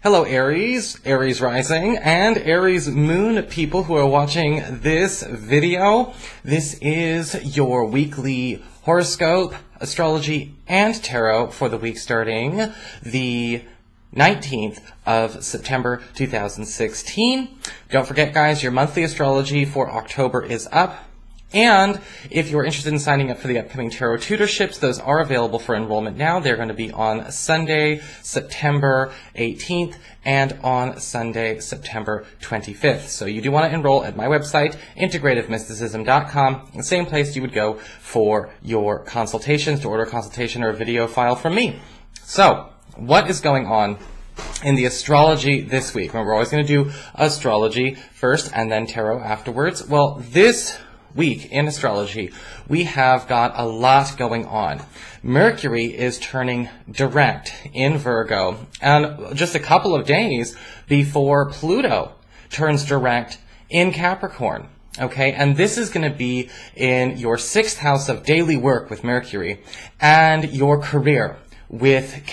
Hello Aries, Aries rising, and Aries moon people who are watching this video. This is your weekly horoscope, astrology, and tarot for the week starting the 19th of September 2016. Don't forget guys, your monthly astrology for October is up. And if you're interested in signing up for the upcoming tarot tutorships, those are available for enrollment now. They're going to be on Sunday, September 18th and on Sunday, September 25th. So you do want to enroll at my website, integrativemysticism.com, the same place you would go for your consultations, to order a consultation or a video file from me. So, what is going on in the astrology this week? Well, we're always going to do astrology first and then tarot afterwards. Well, this week in astrology, we have got a lot going on. Mercury is turning direct in Virgo, and just a couple of days before Pluto turns direct in Capricorn. Okay, and this is going to be in your 6th house of daily work with Mercury and your career with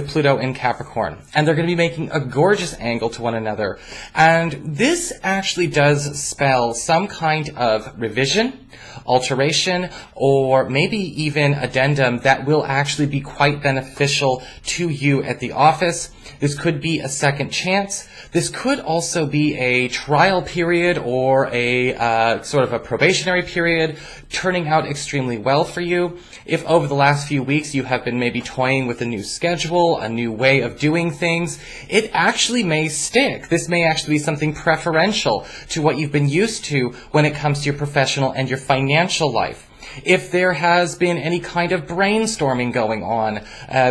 Pluto in Capricorn. And they're going to be making a gorgeous angle to one another. And this actually does spell some kind of revision, alteration, or maybe even addendum that will actually be quite beneficial to you at the office. This could be a second chance. This could also be a trial period or a sort of a probationary period turning out extremely well for you. If over the last few weeks you have been maybe toying with a new schedule, a new way of doing things, it actually may stick. This may actually be something preferential to what you've been used to when it comes to your professional and your financial life. If there has been any kind of brainstorming going on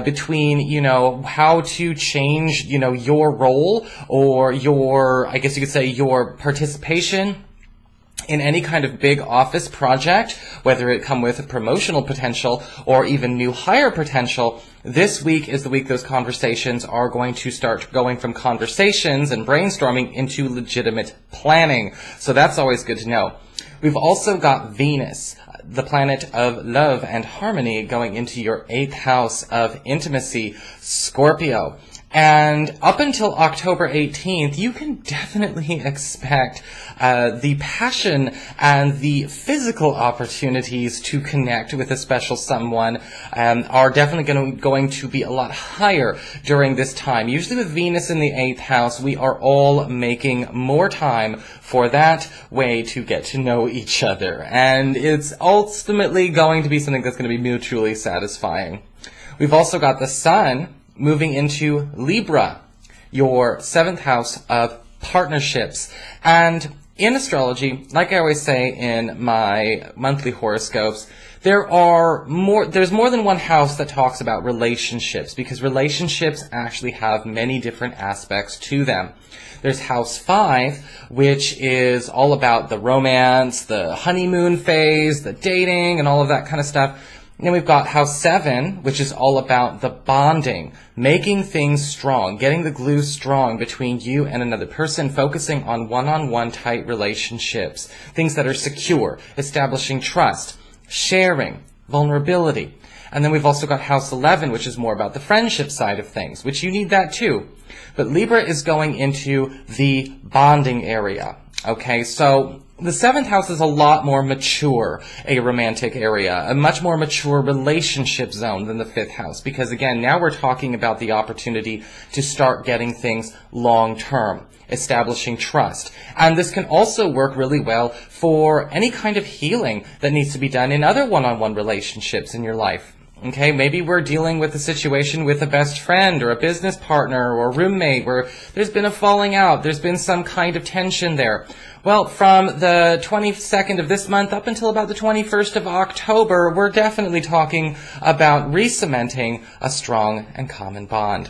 between, how to change, your role or your, I guess you could say, your participation in any kind of big office project, whether it come with a promotional potential or even new hire potential, this week is the week those conversations are going to start going from conversations and brainstorming into legitimate planning. So that's always good to know. We've also got Venus, the planet of love and harmony, going into your 8th house of intimacy, Scorpio. And up until October 18th, you can definitely expect the passion and the physical opportunities to connect with a special someone are definitely going to be a lot higher during this time. Usually with Venus in the 8th house, we are all making more time for that way to get to know each other. And it's ultimately going to be something that's going to be mutually satisfying. We've also got the Sun moving into Libra, your 7th house of partnerships. And in astrology, like I always say in my monthly horoscopes, there's more than one house that talks about relationships, because relationships actually have many different aspects to them. There's house 5, which is all about the romance, the honeymoon phase, the dating, and all of that kind of stuff. And then we've got house 7, which is all about the bonding, making things strong, getting the glue strong between you and another person, focusing on one-on-one tight relationships, things that are secure, establishing trust, sharing, vulnerability. And then we've also got house 11, which is more about the friendship side of things, which you need that too. But Libra is going into the bonding area. Okay, so the 7th house is a lot more mature, a romantic area, a much more mature relationship zone than the 5th house, because again, now we're talking about the opportunity to start getting things long-term, establishing trust. And this can also work really well for any kind of healing that needs to be done in other one-on-one relationships in your life. Okay, maybe we're dealing with a situation with a best friend or a business partner or roommate where there's been a falling out, there's been some kind of tension there. Well, from the 22nd of this month up until about the 21st of October, we're definitely talking about re-cementing a strong and common bond.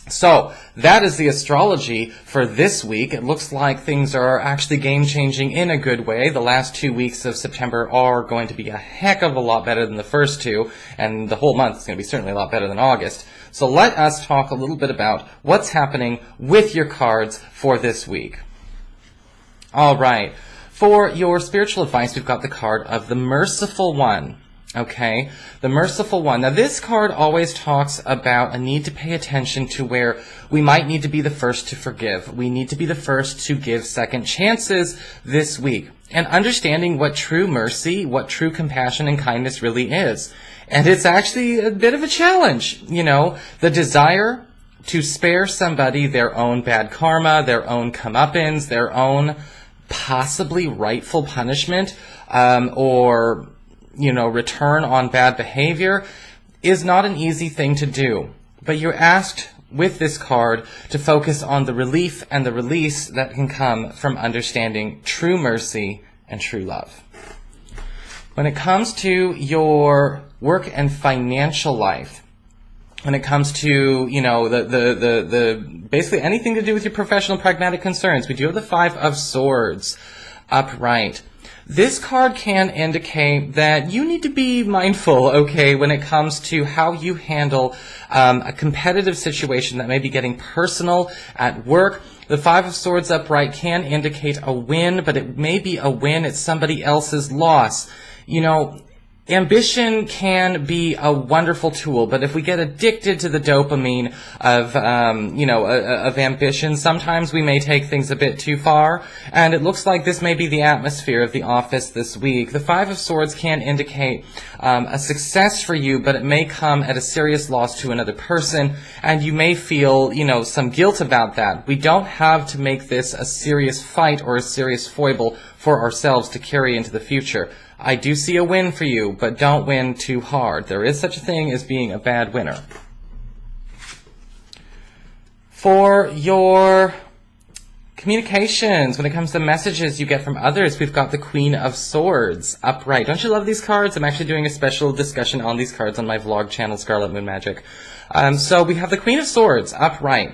So, that is the astrology for this week. It looks like things are actually game-changing in a good way. The last 2 weeks of September are going to be a heck of a lot better than the first 2, and the whole month is going to be certainly a lot better than August. So let us talk a little bit about what's happening with your cards for this week. All right. For your spiritual advice, we've got the card of the Merciful One. Okay, the Merciful One. Now, this card always talks about a need to pay attention to where we might need to be the first to forgive. We need to be the first to give second chances this week. And understanding what true mercy, what true compassion and kindness really is. And it's actually a bit of a challenge, you know, the desire to spare somebody their own bad karma, their own comeuppance, their own possibly rightful punishment, or return on bad behavior is not an easy thing to do. But you're asked with this card to focus on the relief and the release that can come from understanding true mercy and true love. When it comes to your work and financial life, when it comes to, the basically anything to do with your professional pragmatic concerns, we do have the Five of Swords upright. This card can indicate that you need to be mindful, okay, when it comes to how you handle a competitive situation that may be getting personal at work. The Five of Swords upright can indicate a win, but it may be a win at somebody else's loss. Ambition can be a wonderful tool, but if we get addicted to the dopamine of ambition, sometimes we may take things a bit too far, and it looks like this may be the atmosphere of the office this week. The Five of Swords can indicate a success for you, but it may come at a serious loss to another person, and you may feel, some guilt about that. We don't have to make this a serious fight or a serious foible for ourselves to carry into the future. I do see a win for you, but don't win too hard. There is such a thing as being a bad winner. For your communications, when it comes to messages you get from others, we've got the Queen of Swords upright. Don't you love these cards? I'm actually doing a special discussion on these cards on my vlog channel, Scarlet Moon Magic. So we have the Queen of Swords upright.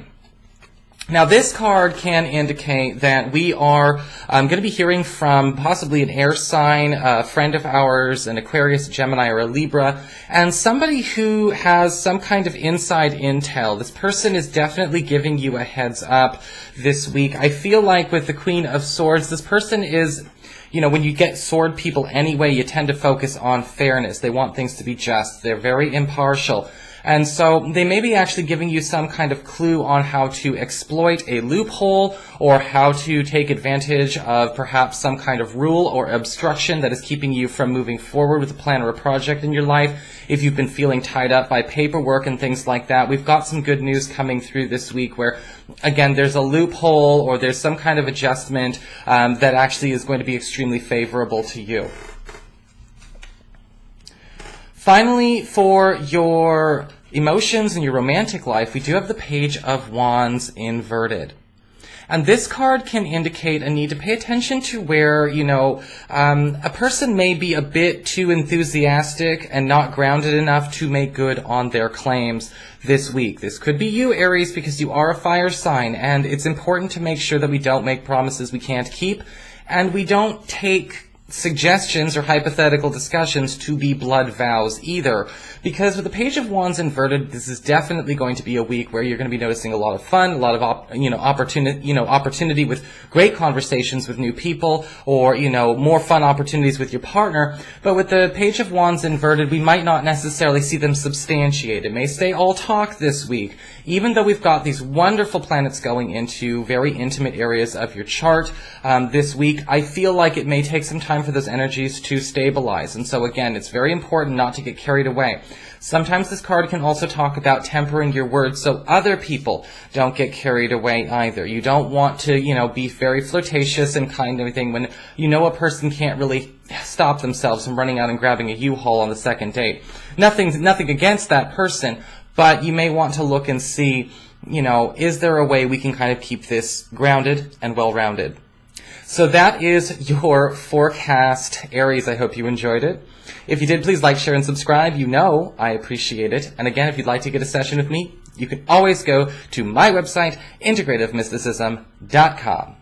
Now, this card can indicate that we are going to be hearing from possibly an air sign, a friend of ours, an Aquarius, Gemini, or a Libra, and somebody who has some kind of inside intel. This person is definitely giving you a heads up this week. I feel like with the Queen of Swords, this person is... when you get sword people anyway, you tend to focus on fairness. They want things to be just. They're very impartial. And so they may be actually giving you some kind of clue on how to exploit a loophole or how to take advantage of perhaps some kind of rule or obstruction that is keeping you from moving forward with a plan or a project in your life. If you've been feeling tied up by paperwork and things like that, we've got some good news coming through this week where, again, there's a loophole or there's some kind of adjustment that actually is going to be extremely favorable to you. Finally, for your emotions in your romantic life, we do have the Page of Wands inverted. And this card can indicate a need to pay attention to where, a person may be a bit too enthusiastic and not grounded enough to make good on their claims this week. This could be you, Aries, because you are a fire sign, and it's important to make sure that we don't make promises we can't keep, and we don't take suggestions or hypothetical discussions to be blood vows either. Because with the Page of Wands inverted, this is definitely going to be a week where you're going to be noticing a lot of fun, a lot of opportunity with great conversations with new people, or more fun opportunities with your partner. But with the Page of Wands inverted, we might not necessarily see them substantiate. It may stay all talk this week, even though we've got these wonderful planets going into very intimate areas of your chart this week. I feel like it may take some time for those energies to stabilize. And so again, it's very important not to get carried away. Sometimes this card can also talk about tempering your words so other people don't get carried away either. You don't want to, be very flirtatious and kind of thing when a person can't really stop themselves from running out and grabbing a U-Haul on the second date. Nothing against that person, but you may want to look and see, is there a way we can kind of keep this grounded and well-rounded? So that is your forecast, Aries. I hope you enjoyed it. If you did, please like, share, and subscribe. I appreciate it. And again, if you'd like to get a session with me, you can always go to my website, integrativemysticism.com.